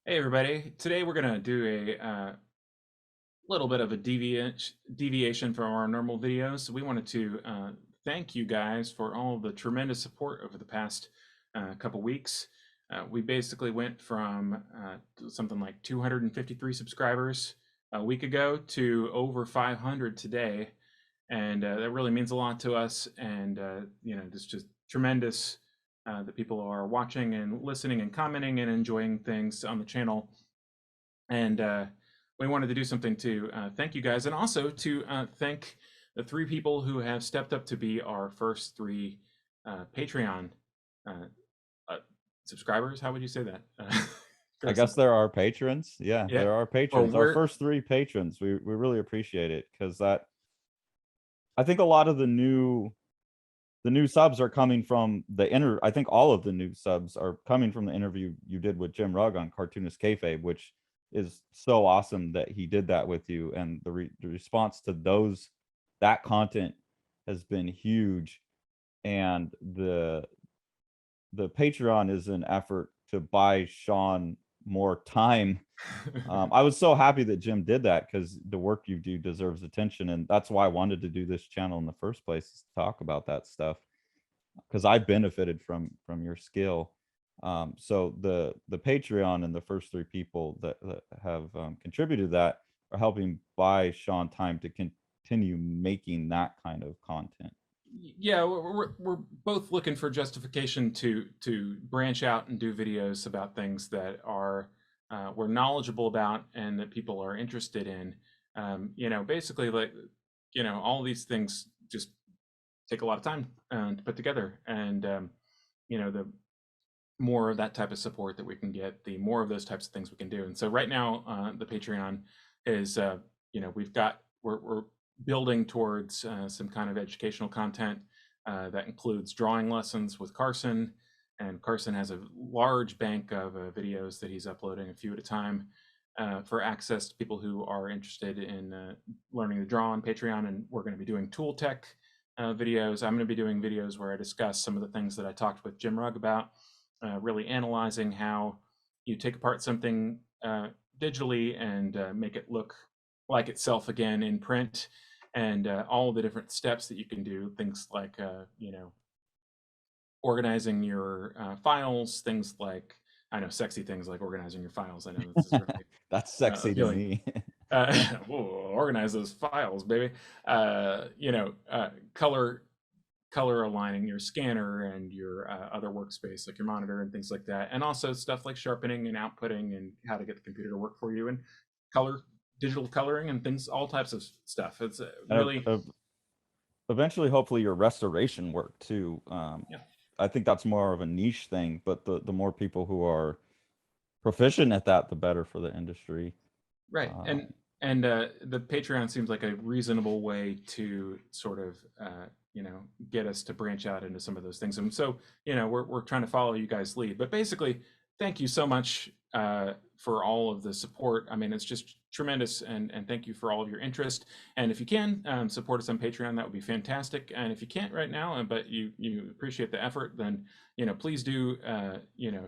Hey everybody! Today we're gonna do a little bit of a deviation from our normal videos. We wanted to thank you guys for all of the tremendous support over the past couple weeks. We basically went from something like 253 subscribers a week ago to over 500 today, and that really means a lot to us. And it's just tremendous that people are watching and listening and commenting and enjoying things on the channel. And we wanted to do something to thank you guys, and also to thank the three people who have stepped up to be our first three Patreon uh, uh, subscribers. How would you say that? I Carson? guess there are patrons. Yeah, Yeah. there are Or patrons. Our we're first three patrons. We really appreciate it because that I think a lot of the new subs are coming from I think all of the new subs are coming from the interview you did with Jim Rugg on Cartoonist Kayfabe, which is so awesome that he did that with you, and the response to that content has been huge. And the Patreon is an effort to buy Sean more time. I was so happy that Jim did that because the work you do deserves attention, and that's why I wanted to do this channel in the first place, is to talk about that stuff because I benefited from your skill. So the Patreon and the first three people that have contributed to that are helping buy Sean time to continue making that kind of content. yeah, we're both looking for justification to branch out and do videos about things that are we're knowledgeable about and that people are interested in. Basically, like all these things just take a lot of time to put together, and the more of that type of support that we can get, the more of those types of things we can do. And so right now, the Patreon is, we're building towards some kind of educational content that includes drawing lessons with Carson. And Carson has a large bank of videos that he's uploading a few at a time for access to people who are interested in learning to draw on Patreon. And we're going to be doing tool tech videos. I'm going to be doing videos where I discuss some of the things that I talked with Jim Rugg about, really analyzing how you take apart something digitally and make it look like itself again in print, and all the different steps that you can do. Things like organizing your files. Things like, I know, sexy things like organizing your files. I know this is really That's sexy to appealing. me. Organize those files, baby. Color aligning your scanner and your other workspace, like your monitor and things like that, and also stuff like sharpening and outputting and how to get the computer to work for you, and color, digital coloring and things, all types of stuff. It's And really, eventually, hopefully, your restoration work too. yeah, I think that's more of a niche thing, but the more people who are proficient at that, the better for the industry. right. Um, And the Patreon seems like a reasonable way to sort of get us to branch out into some of those things. And so we're trying to follow you guys' lead. But basically, thank you so much for all of the support. I mean, it's just tremendous, and thank you for all of your interest. And if you can support us on Patreon, that would be fantastic. And if you can't right now, but you appreciate the effort, then please do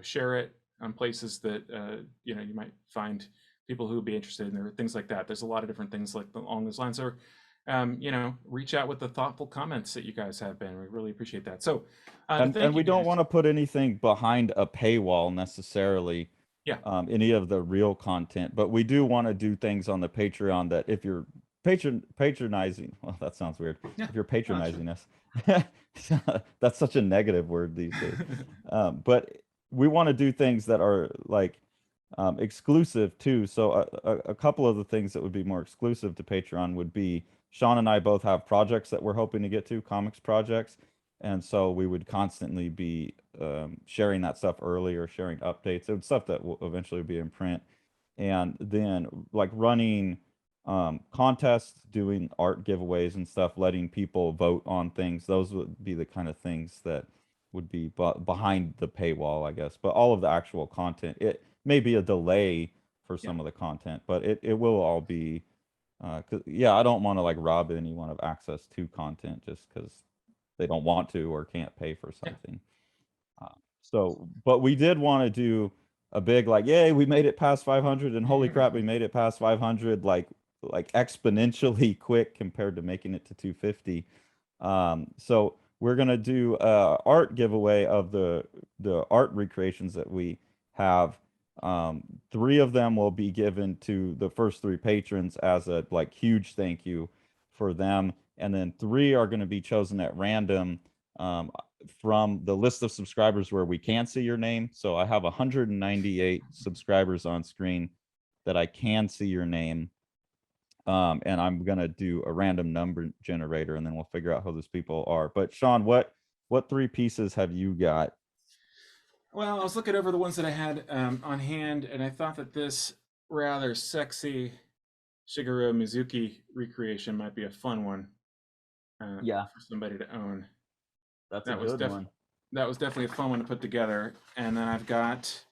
share it on places that you might find people who would be interested in there, things like that. There's a lot of different things like along those lines. Or, reach out with the thoughtful comments that you guys have been. We really appreciate that. So, and thank you we don't guys. want to put anything behind a paywall necessarily, Yeah, any of the real content, but we do want to do things on the Patreon that if you're patronizing, well, that sounds weird. yeah, If you're no, that's true. patronizing us, that's such a negative word these days. But we want to do things that are like exclusive too. So a couple of the things that would be more exclusive to Patreon would be Sean and I both have projects that we're hoping to get to, comics projects. And so we would constantly be sharing that stuff early or sharing updates. It was stuff that will eventually be in print. And then like running contests, doing art giveaways and stuff, letting people vote on things. Those would be the kind of things that would be behind the paywall, I guess. But all of the actual content, it may be a delay for Yeah, some of the content, but it will all be. 'Cause, yeah, I don't want to like rob anyone of access to content just because they don't want to or can't pay for yeah, something. Uh, but we did want to do a big like, yay, we made it past 500, and holy crap, we made it past 500, like exponentially quick compared to making it to 250. So we're gonna do art giveaway of the art recreations that we have. Three of them will be given to the first three patrons as a like huge thank you for them, and then three are going to be chosen at random from the list of subscribers where we can see your name. So I have 198 subscribers on screen that I can see your name. And I'm gonna do a random number generator, and then we'll figure out who those people are. But Sean, what three pieces have you got? Well, I was looking over the ones that I had on hand, and I thought that this rather sexy Shigeru Mizuki recreation might be a fun one Yeah, for somebody to own. that's a That was good one. that was definitely a fun one to put together. And then I've got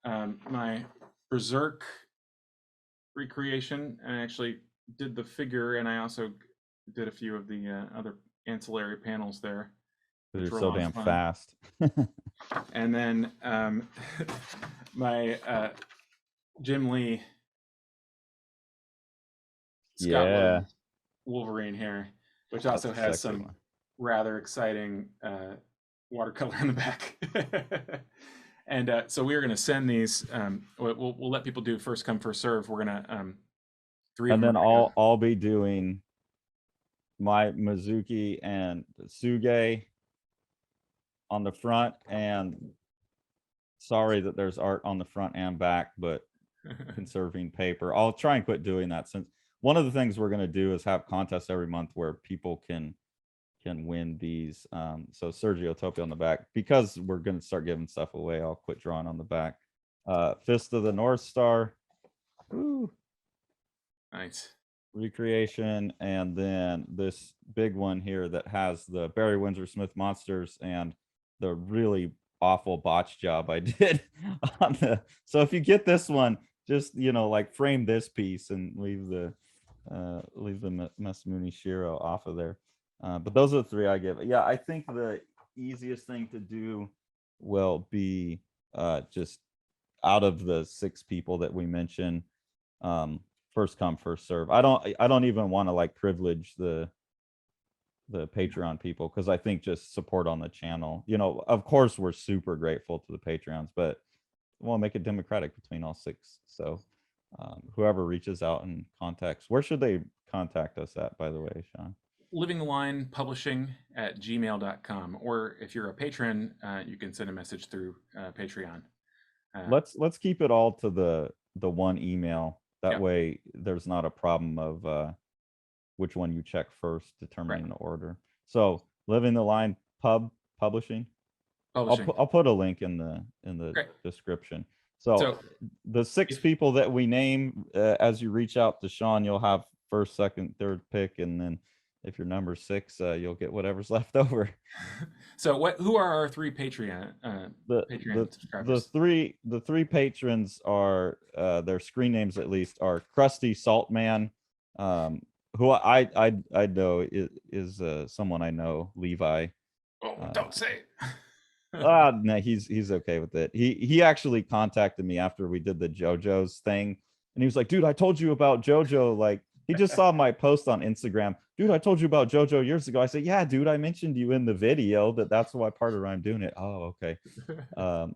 my Berserk recreation, and I actually did the figure, and I also did a few of the other ancillary panels there, They're which were a so lot of damn fun. fast. And then my Jim Lee Yeah, Scotland Wolverine here, which that's also a has sexy some one. rather exciting watercolor in the back. And so we are going to send these. We'll let people do first come first serve. We're going to three of And them are then going to go. I'll be doing my Mizuki and Suge on the front, and sorry that there's art on the front and back, but conserving paper. I'll try and quit doing that, since one of the things we're going to do is have contests every month where people can win these. So Sergio Topi on the back, because we're going to start giving stuff away. I'll quit drawing on the back. Fist of the North Star. Woo. Nice. Recreation, and then this big one here that has the Barry Windsor Smith monsters and the really awful botch job I did on the. So if you get this one, just like frame this piece and leave the Masamune Shiro off of there. But those are the three I give. Yeah, I think the easiest thing to do will be just out of the 6 people that we mentioned, first come first serve. I don't even want to like privilege the Patreon people, because I think just support on the channel. Of course we're super grateful to the Patreons, but we'll make it democratic between all 6. So whoever reaches out and contacts, where should they contact us at, by the way, Sean? Living the Line Publishing at gmail.com. Or if you're a patron, you can send a message through Patreon. Let's keep it all to the one email. That Yep. way there's not a problem of which one you check first, Right. determining the order. So Living the Line Publishing. Publishing. I'll put a link in the Great. description. So So the 6 if people that we name, as you reach out to Sean, you'll have first, second, third pick, and then if you're number 6, you'll get whatever's left over. so who are our 3 Patreon The Patreon the subscribers? three patrons are their screen names at least are Krusty Saltman, who I know is someone I know, Levi. Oh, don't say it. No, he's okay with it. He actually contacted me after we did the JoJo's thing, and he was like, "Dude, I told you about JoJo." Like, he just saw my post on Instagram. "Dude, I told you about JoJo years ago." I said, "Yeah, dude, I mentioned you in the video. That's why part of why I'm doing it." Oh, okay.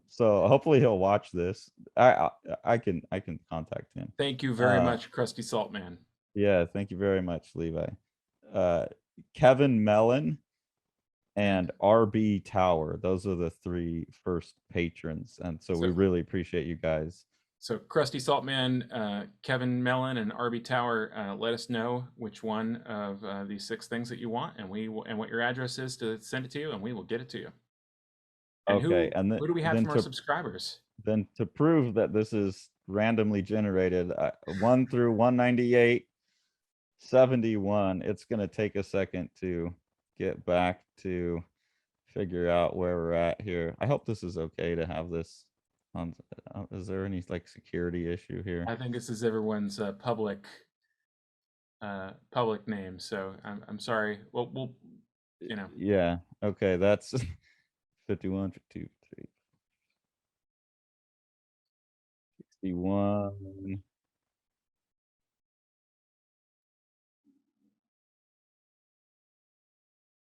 So hopefully he'll watch this. I can contact him. Thank you very much, Krusty Saltman. Yeah, thank you very much, Levi. Uh, Kevin Mellon and RB Tower. Those are the 3 first patrons, and so we So, really appreciate you guys. so Krusty Saltman, Kevin Mellon, and RB Tower. Let us know which one of these 6 things that you want, and what your address is to send it to you, and we will get it to you. And Okay, who and who do we have then from our subscribers? to prove that this is randomly generated, 1 through 198, 71. It's gonna take a second to get back to figure out where we're at here. I hope this is okay to have this on. Is there any like security issue here? I think this is everyone's public name, so I'm sorry. Well, Yeah. Okay, that's 51, 52, 53. 61.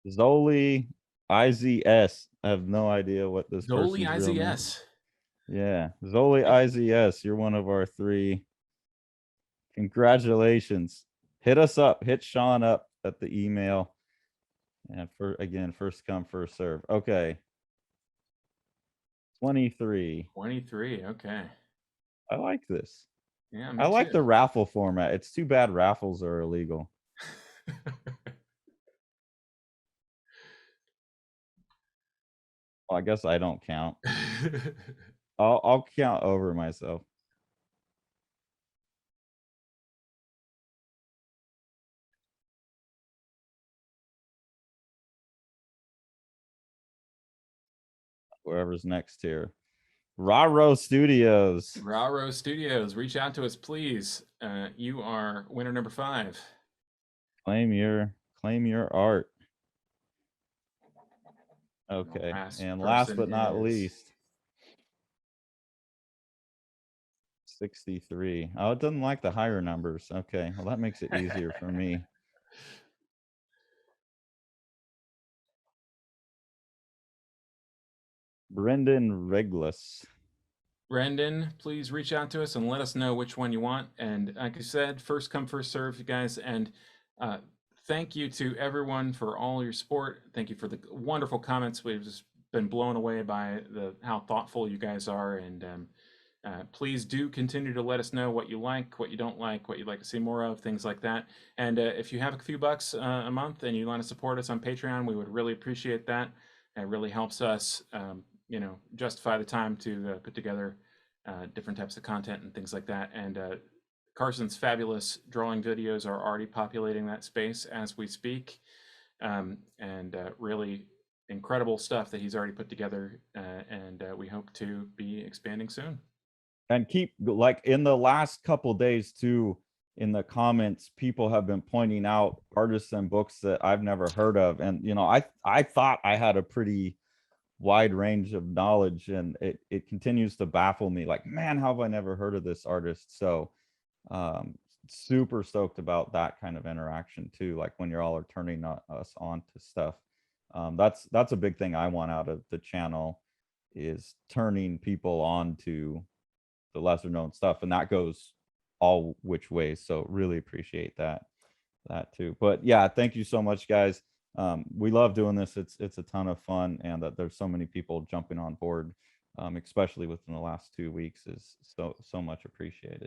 Zoli IZS. I have no idea what this Zoli person's real name is. IZS. Yeah, Zoli IZS. You're one of our 3. Congratulations. Hit us up. Hit Sean up at the email. And again, first come, first serve. Okay. 23. 23. Okay. I like this. Yeah, I me like too. the raffle format. It's too bad raffles are illegal. Well, I guess I don't count. I'll count over myself. Whoever's next here. Raro Studios. Raro Studios, reach out to us, please. You are winner number 5. Claim your art. Okay. And last but not least, 63. Oh, it doesn't like the higher numbers. Okay. Well, that makes it easier for me. Brendan Reglis. Brendan, please reach out to us and let us know which one you want. And like I said, first come, first serve, you guys. And thank you to everyone for all your support. Thank you for the wonderful comments. We've just been blown away by how thoughtful you guys are. And please do continue to let us know what you like, what you don't like, what you'd like to see more of, things like that. And if you have a few bucks a month and you want to support us on Patreon, we would really appreciate that. It really helps us, justify the time to put together different types of content and things like that. And Carson's fabulous drawing videos are already populating that space as we speak. And really incredible stuff that he's already put together. And we hope to be expanding soon. And keep, like, in the last couple days too, in the comments, people have been pointing out artists and books that I've never heard of. And, I thought I had a pretty wide range of knowledge, and it continues to baffle me. Like, man, how have I never heard of this artist? So super stoked about that kind of interaction too, like when you're all are turning us on to stuff. That's a big thing I want out of the channel, is turning people on to the lesser known stuff, and that goes all which ways. So really appreciate that too. But yeah, thank you so much, guys. We love doing this. It's a ton of fun, and that there's so many people jumping on board, especially within the last 2 weeks, is so much appreciated.